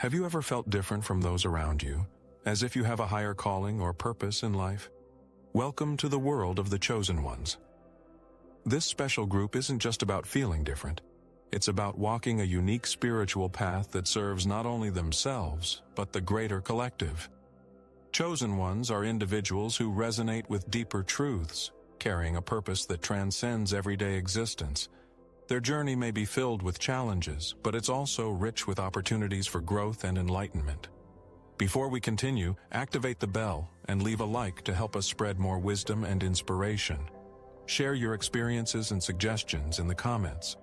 Have you ever felt different from those around you, as if you have a higher calling or purpose in life? Welcome to the world of the chosen ones. This special group isn't just about feeling different. It's about walking a unique spiritual path that serves not only themselves, but the greater collective. Chosen ones are individuals who resonate with deeper truths, carrying a purpose that transcends everyday existence. Their journey may be filled with challenges, but it's also rich with opportunities for growth and enlightenment. Before we continue, activate the bell and leave a like to help us spread more wisdom and inspiration. Share your experiences and suggestions in the comments.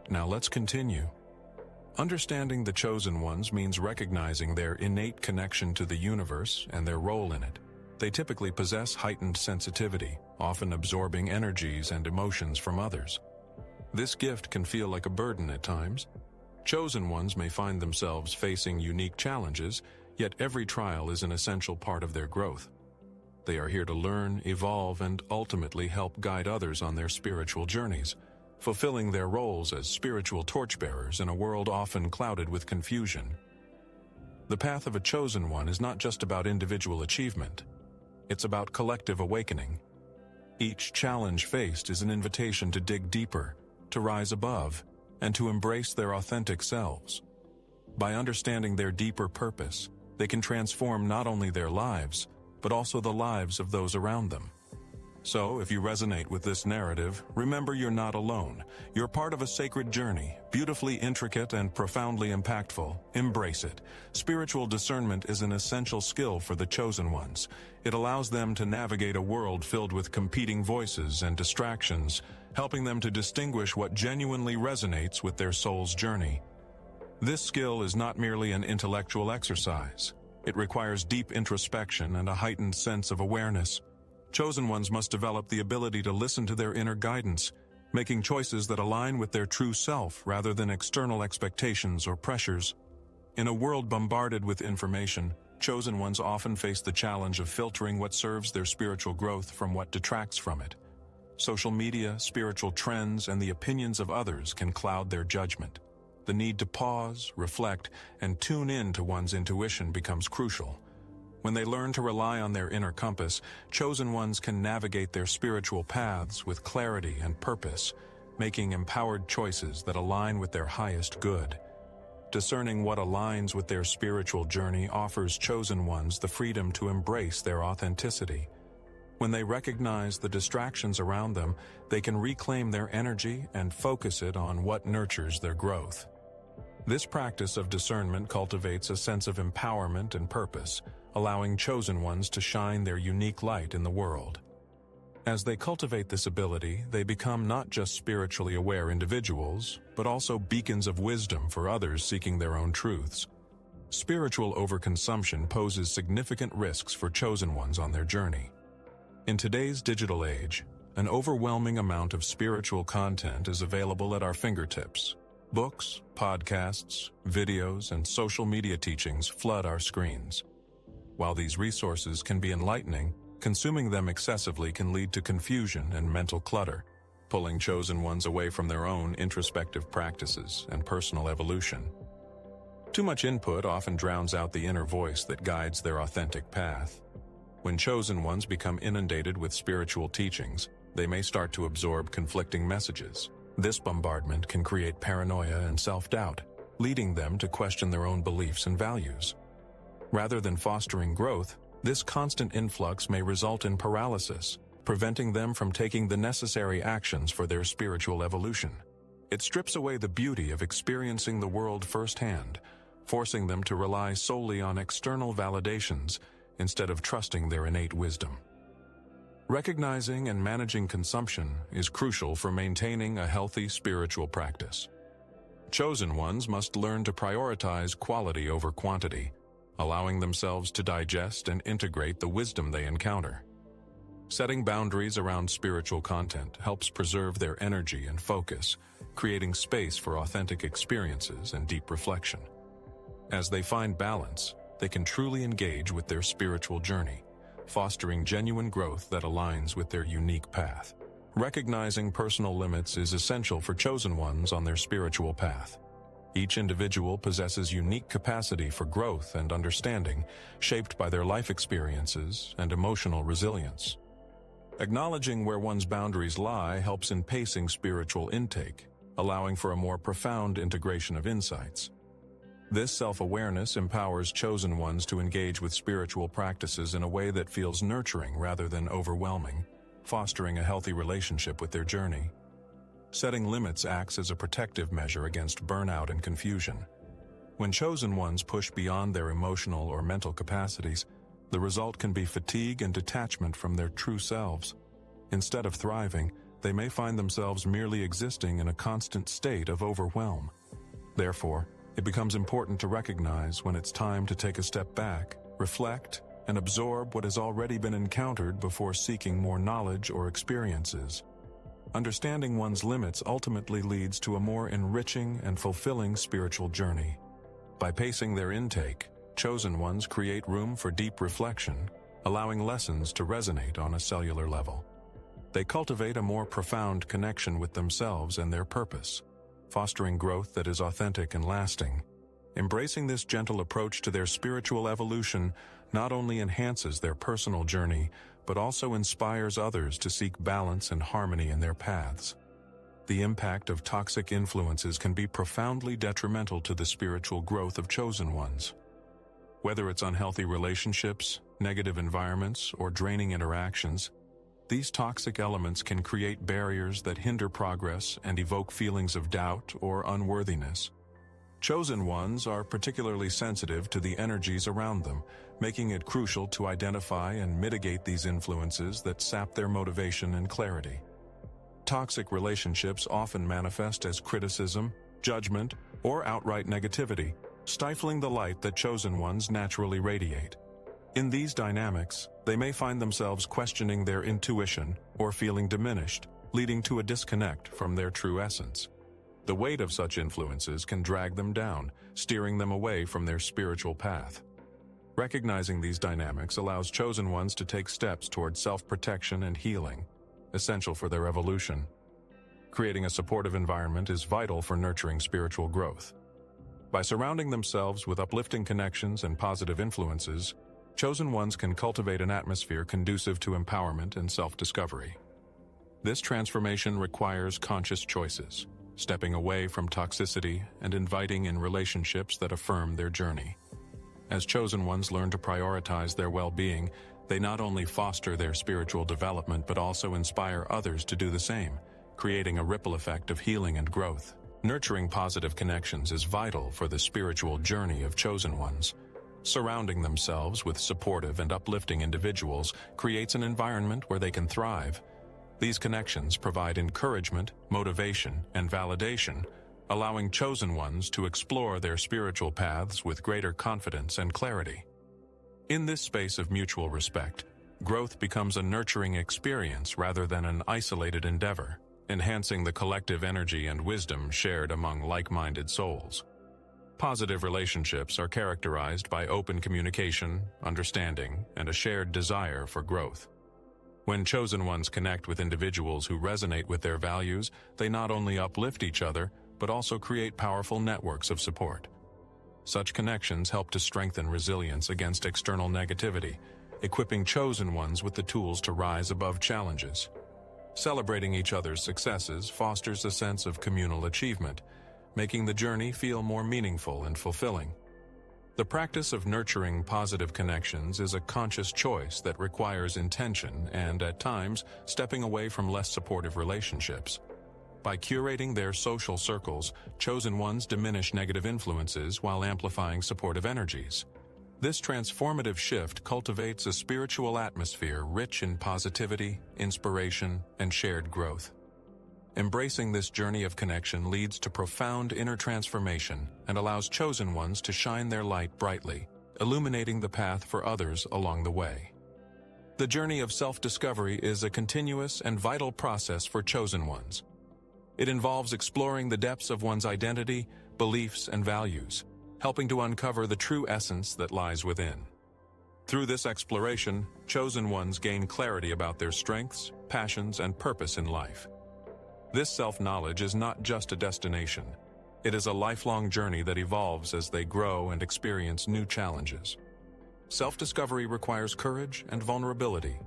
Now let's continue. Understanding the chosen ones means recognizing their innate connection to the universe and their role in it. They typically possess heightened sensitivity, often absorbing energies and emotions from others. This gift can feel like a burden at times. Chosen ones may find themselves facing unique challenges, yet every trial is an essential part of their growth. They are here to learn, evolve, and ultimately help guide others on their spiritual journeys, fulfilling their roles as spiritual torchbearers in a world often clouded with confusion. The path of a chosen one is not just about individual achievement. It's about collective awakening. Each challenge faced is an invitation to dig deeper, to rise above, and to embrace their authentic selves. By understanding their deeper purpose, they can transform not only their lives, but also the lives of those around them. So, if you resonate with this narrative, remember you're not alone. You're part of a sacred journey, beautifully intricate and profoundly impactful. Embrace it. Spiritual discernment is an essential skill for the chosen ones. It allows them to navigate a world filled with competing voices and distractions, helping them to distinguish what genuinely resonates with their soul's journey. This skill is not merely an intellectual exercise. It requires deep introspection and a heightened sense of awareness. Chosen ones must develop the ability to listen to their inner guidance, making choices that align with their true self rather than external expectations or pressures. In a world bombarded with information, chosen ones often face the challenge of filtering what serves their spiritual growth from what detracts from it. Social media, spiritual trends, and the opinions of others can cloud their judgment. The need to pause, reflect, and tune in to one's intuition becomes crucial. When they learn to rely on their inner compass, chosen ones can navigate their spiritual paths with clarity and purpose, making empowered choices that align with their highest good. Discerning what aligns with their spiritual journey offers chosen ones the freedom to embrace their authenticity. When they recognize the distractions around them, they can reclaim their energy and focus it on what nurtures their growth. This practice of discernment cultivates a sense of empowerment and purpose, allowing chosen ones to shine their unique light in the world. As they cultivate this ability, they become not just spiritually aware individuals, but also beacons of wisdom for others seeking their own truths. Spiritual overconsumption poses significant risks for chosen ones on their journey. In today's digital age, an overwhelming amount of spiritual content is available at our fingertips. Books, podcasts, videos, and social media teachings flood our screens. While these resources can be enlightening, consuming them excessively can lead to confusion and mental clutter, pulling chosen ones away from their own introspective practices and personal evolution. Too much input often drowns out the inner voice that guides their authentic path. When chosen ones become inundated with spiritual teachings, they may start to absorb conflicting messages. This bombardment can create paranoia and self-doubt, leading them to question their own beliefs and values. Rather than fostering growth, this constant influx may result in paralysis, preventing them from taking the necessary actions for their spiritual evolution. It strips away the beauty of experiencing the world firsthand, forcing them to rely solely on external validations instead of trusting their innate wisdom. Recognizing and managing consumption is crucial for maintaining a healthy spiritual practice. Chosen ones must learn to prioritize quality over quantity, allowing themselves to digest and integrate the wisdom they encounter. Setting boundaries around spiritual content helps preserve their energy and focus, creating space for authentic experiences and deep reflection. As they find balance, they can truly engage with their spiritual journey, fostering genuine growth that aligns with their unique path. Recognizing personal limits is essential for chosen ones on their spiritual path. Each individual possesses unique capacity for growth and understanding, shaped by their life experiences and emotional resilience. Acknowledging where one's boundaries lie helps in pacing spiritual intake, allowing for a more profound integration of insights. This self-awareness empowers chosen ones to engage with spiritual practices in a way that feels nurturing rather than overwhelming, fostering a healthy relationship with their journey. Setting limits acts as a protective measure against burnout and confusion. When chosen ones push beyond their emotional or mental capacities, the result can be fatigue and detachment from their true selves. Instead of thriving, they may find themselves merely existing in a constant state of overwhelm. Therefore, it becomes important to recognize when it's time to take a step back, reflect, and absorb what has already been encountered before seeking more knowledge or experiences. Understanding one's limits ultimately leads to a more enriching and fulfilling spiritual journey. By pacing their intake, chosen ones create room for deep reflection, allowing lessons to resonate on a cellular level. They cultivate a more profound connection with themselves and their purpose, fostering growth that is authentic and lasting. Embracing this gentle approach to their spiritual evolution not only enhances their personal journey, but also inspires others to seek balance and harmony in their paths. The impact of toxic influences can be profoundly detrimental to the spiritual growth of chosen ones. Whether it's unhealthy relationships, negative environments, or draining interactions, these toxic elements can create barriers that hinder progress and evoke feelings of doubt or unworthiness. Chosen ones are particularly sensitive to the energies around them, making it crucial to identify and mitigate these influences that sap their motivation and clarity. Toxic relationships often manifest as criticism, judgment, or outright negativity, stifling the light that chosen ones naturally radiate. In these dynamics, they may find themselves questioning their intuition or feeling diminished, leading to a disconnect from their true essence. The weight of such influences can drag them down, steering them away from their spiritual path. Recognizing these dynamics allows chosen ones to take steps toward self-protection and healing, essential for their evolution. Creating a supportive environment is vital for nurturing spiritual growth. By surrounding themselves with uplifting connections and positive influences, chosen ones can cultivate an atmosphere conducive to empowerment and self-discovery. This transformation requires conscious choices, stepping away from toxicity and inviting in relationships that affirm their journey. As chosen ones learn to prioritize their well-being, they not only foster their spiritual development but also inspire others to do the same, creating a ripple effect of healing and growth. Nurturing positive connections is vital for the spiritual journey of chosen ones. Surrounding themselves with supportive and uplifting individuals creates an environment where they can thrive. These connections provide encouragement, motivation, and validation, allowing chosen ones to explore their spiritual paths with greater confidence and clarity. In this space of mutual respect, growth becomes a nurturing experience rather than an isolated endeavor, enhancing the collective energy and wisdom shared among like-minded souls. Positive relationships are characterized by open communication, understanding, and a shared desire for growth. When chosen ones connect with individuals who resonate with their values, they not only uplift each other, but also create powerful networks of support. Such connections help to strengthen resilience against external negativity, equipping chosen ones with the tools to rise above challenges. Celebrating each other's successes fosters a sense of communal achievement, making the journey feel more meaningful and fulfilling. The practice of nurturing positive connections is a conscious choice that requires intention and, at times, stepping away from less supportive relationships. By curating their social circles, chosen ones diminish negative influences while amplifying supportive energies. This transformative shift cultivates a spiritual atmosphere rich in positivity, inspiration, and shared growth. Embracing this journey of connection leads to profound inner transformation and allows chosen ones to shine their light brightly, illuminating the path for others along the way. The journey of self-discovery is a continuous and vital process for chosen ones. It involves exploring the depths of one's identity, beliefs, and values, helping to uncover the true essence that lies within. Through this exploration, chosen ones gain clarity about their strengths, passions, and purpose in life. This self-knowledge is not just a destination. It is a lifelong journey that evolves as they grow and experience new challenges. Self-discovery requires courage and vulnerability.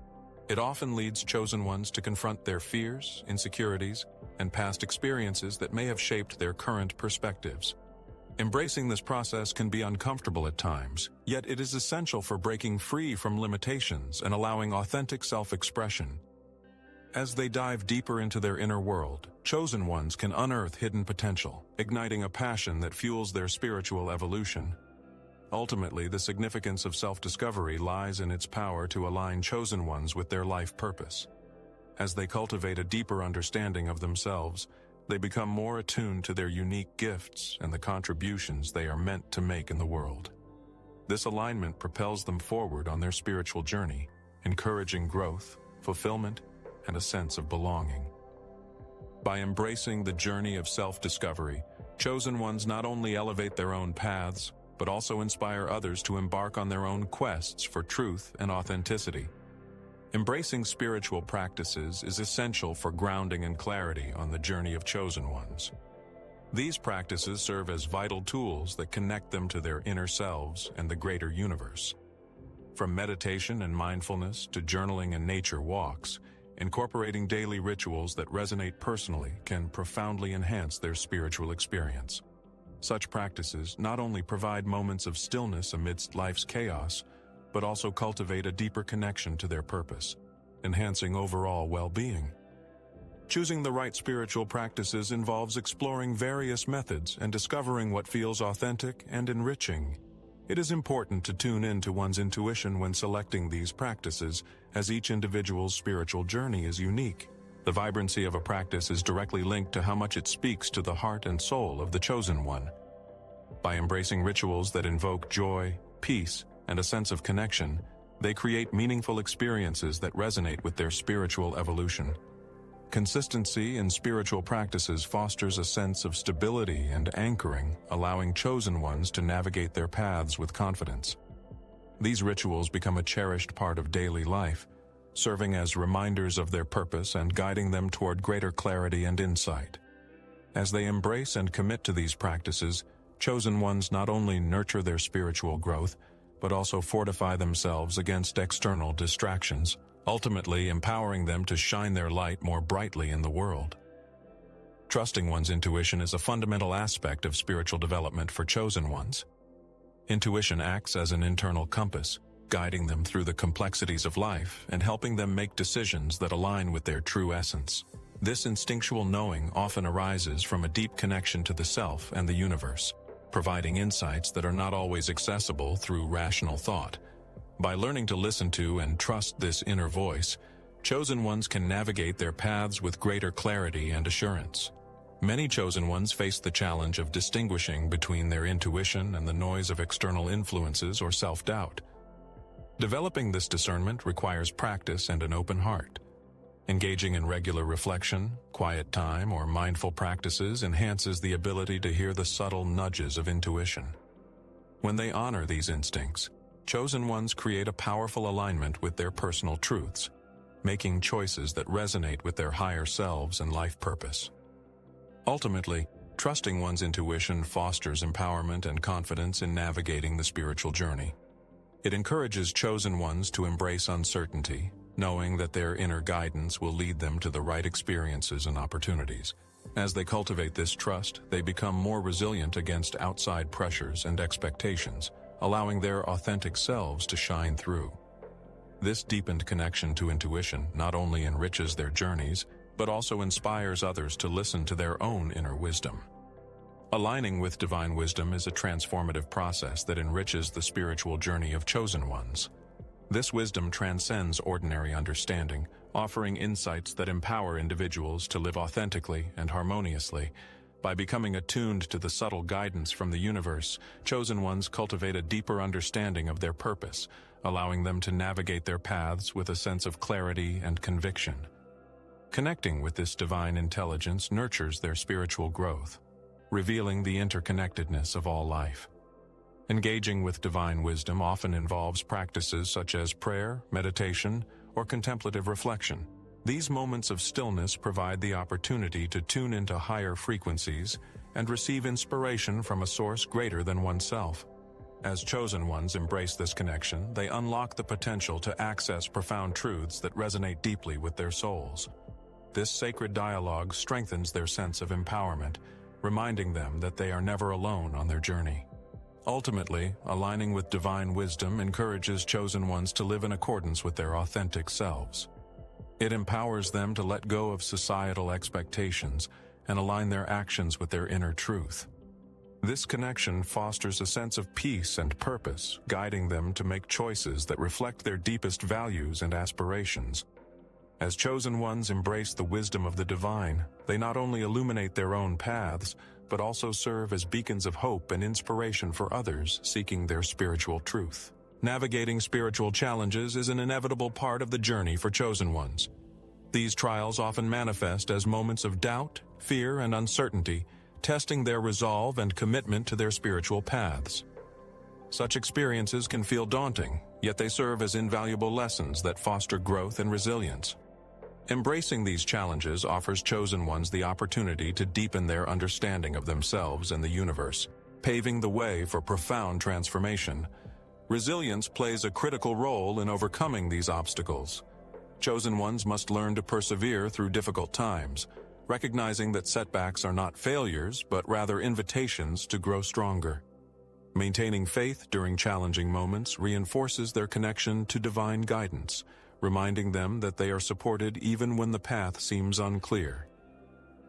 It often leads chosen ones to confront their fears, insecurities, and past experiences that may have shaped their current perspectives. Embracing this process can be uncomfortable at times, yet it is essential for breaking free from limitations and allowing authentic self-expression. As they dive deeper into their inner world, chosen ones can unearth hidden potential, igniting a passion that fuels their spiritual evolution. Ultimately, the significance of self-discovery lies in its power to align chosen ones with their life purpose. As they cultivate a deeper understanding of themselves, they become more attuned to their unique gifts and the contributions they are meant to make in the world. This alignment propels them forward on their spiritual journey, encouraging growth, fulfillment, and a sense of belonging. By embracing the journey of self-discovery, chosen ones not only elevate their own paths, but also inspire others to embark on their own quests for truth and authenticity. Embracing spiritual practices is essential for grounding and clarity on the journey of chosen ones. These practices serve as vital tools that connect them to their inner selves and the greater universe. From meditation and mindfulness to journaling and nature walks, incorporating daily rituals that resonate personally can profoundly enhance their spiritual experience. Such practices not only provide moments of stillness amidst life's chaos, but also cultivate a deeper connection to their purpose, enhancing overall well-being. Choosing the right spiritual practices involves exploring various methods and discovering what feels authentic and enriching. It is important to tune in to one's intuition when selecting these practices, as each individual's spiritual journey is unique. The vibrancy of a practice is directly linked to how much it speaks to the heart and soul of the chosen one. By embracing rituals that invoke joy, peace, and a sense of connection, they create meaningful experiences that resonate with their spiritual evolution. Consistency in spiritual practices fosters a sense of stability and anchoring, allowing chosen ones to navigate their paths with confidence. These rituals become a cherished part of daily life, serving as reminders of their purpose and guiding them toward greater clarity and insight. As they embrace and commit to these practices, chosen ones not only nurture their spiritual growth, but also fortify themselves against external distractions, ultimately empowering them to shine their light more brightly in the world. Trusting one's intuition is a fundamental aspect of spiritual development for chosen ones. Intuition acts as an internal compass, guiding them through the complexities of life and helping them make decisions that align with their true essence. This instinctual knowing often arises from a deep connection to the self and the universe, providing insights that are not always accessible through rational thought. By learning to listen to and trust this inner voice, chosen ones can navigate their paths with greater clarity and assurance. Many chosen ones face the challenge of distinguishing between their intuition and the noise of external influences or self-doubt. Developing this discernment requires practice and an open heart. Engaging in regular reflection, quiet time, or mindful practices enhances the ability to hear the subtle nudges of intuition. When they honor these instincts, chosen ones create a powerful alignment with their personal truths, making choices that resonate with their higher selves and life purpose. Ultimately, trusting one's intuition fosters empowerment and confidence in navigating the spiritual journey. It encourages chosen ones to embrace uncertainty, knowing that their inner guidance will lead them to the right experiences and opportunities. As they cultivate this trust, they become more resilient against outside pressures and expectations, allowing their authentic selves to shine through. This deepened connection to intuition not only enriches their journeys, but also inspires others to listen to their own inner wisdom. Aligning with divine wisdom is a transformative process that enriches the spiritual journey of chosen ones. This wisdom transcends ordinary understanding, offering insights that empower individuals to live authentically and harmoniously. By becoming attuned to the subtle guidance from the universe, chosen ones cultivate a deeper understanding of their purpose, allowing them to navigate their paths with a sense of clarity and conviction. Connecting with this divine intelligence nurtures their spiritual growth, revealing the interconnectedness of all life. Engaging with divine wisdom often involves practices such as prayer, meditation, or contemplative reflection. These moments of stillness provide the opportunity to tune into higher frequencies and receive inspiration from a source greater than oneself. As chosen ones embrace this connection, they unlock the potential to access profound truths that resonate deeply with their souls. This sacred dialogue strengthens their sense of empowerment, reminding them that they are never alone on their journey. Ultimately, aligning with divine wisdom encourages chosen ones to live in accordance with their authentic selves. It empowers them to let go of societal expectations and align their actions with their inner truth. This connection fosters a sense of peace and purpose, guiding them to make choices that reflect their deepest values and aspirations. As chosen ones embrace the wisdom of the divine, they not only illuminate their own paths, but also serve as beacons of hope and inspiration for others seeking their spiritual truth. Navigating spiritual challenges is an inevitable part of the journey for chosen ones. These trials often manifest as moments of doubt, fear, and uncertainty, testing their resolve and commitment to their spiritual paths. Such experiences can feel daunting, yet they serve as invaluable lessons that foster growth and resilience. Embracing these challenges offers chosen ones the opportunity to deepen their understanding of themselves and the universe, paving the way for profound transformation. Resilience plays a critical role in overcoming these obstacles. Chosen ones must learn to persevere through difficult times, recognizing that setbacks are not failures, but rather invitations to grow stronger. Maintaining faith during challenging moments reinforces their connection to divine guidance, reminding them that they are supported even when the path seems unclear.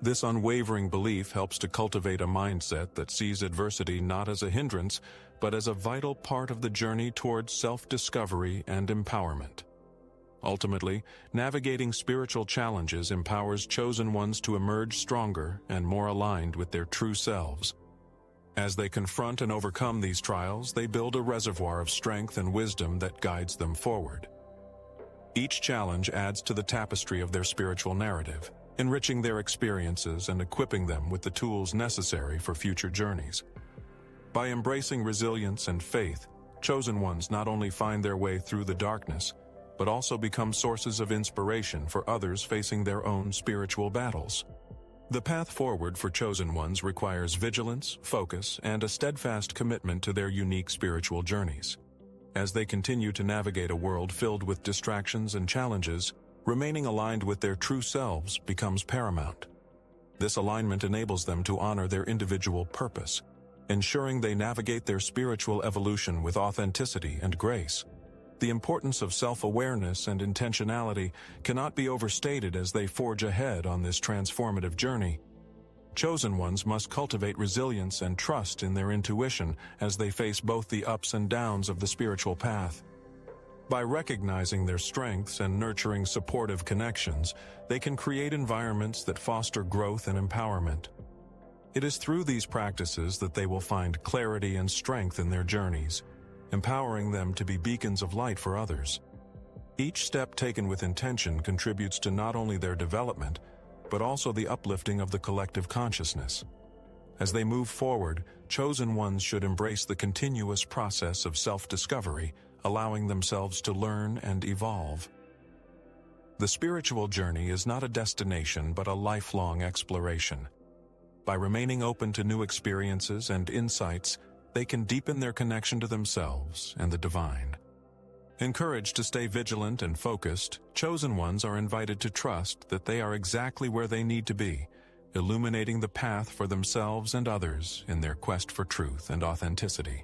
This unwavering belief helps to cultivate a mindset that sees adversity not as a hindrance, but as a vital part of the journey towards self-discovery and empowerment. Ultimately, navigating spiritual challenges empowers chosen ones to emerge stronger and more aligned with their true selves. As they confront and overcome these trials, they build a reservoir of strength and wisdom that guides them forward. Each challenge adds to the tapestry of their spiritual narrative, enriching their experiences and equipping them with the tools necessary for future journeys. By embracing resilience and faith, chosen ones not only find their way through the darkness, but also become sources of inspiration for others facing their own spiritual battles. The path forward for chosen ones requires vigilance, focus, and a steadfast commitment to their unique spiritual journeys. As they continue to navigate a world filled with distractions and challenges, remaining aligned with their true selves becomes paramount. This alignment enables them to honor their individual purpose, ensuring they navigate their spiritual evolution with authenticity and grace. The importance of self-awareness and intentionality cannot be overstated as they forge ahead on this transformative journey. Chosen ones must cultivate resilience and trust in their intuition as they face both the ups and downs of the spiritual path. By recognizing their strengths and nurturing supportive connections, they can create environments that foster growth and empowerment. It is through these practices that they will find clarity and strength in their journeys, empowering them to be beacons of light for others. Each step taken with intention contributes to not only their development, but also the uplifting of the collective consciousness. As they move forward, chosen ones should embrace the continuous process of self-discovery, allowing themselves to learn and evolve. The spiritual journey is not a destination but a lifelong exploration. By remaining open to new experiences and insights, they can deepen their connection to themselves and the divine. Encouraged to stay vigilant and focused, chosen ones are invited to trust that they are exactly where they need to be, illuminating the path for themselves and others in their quest for truth and authenticity.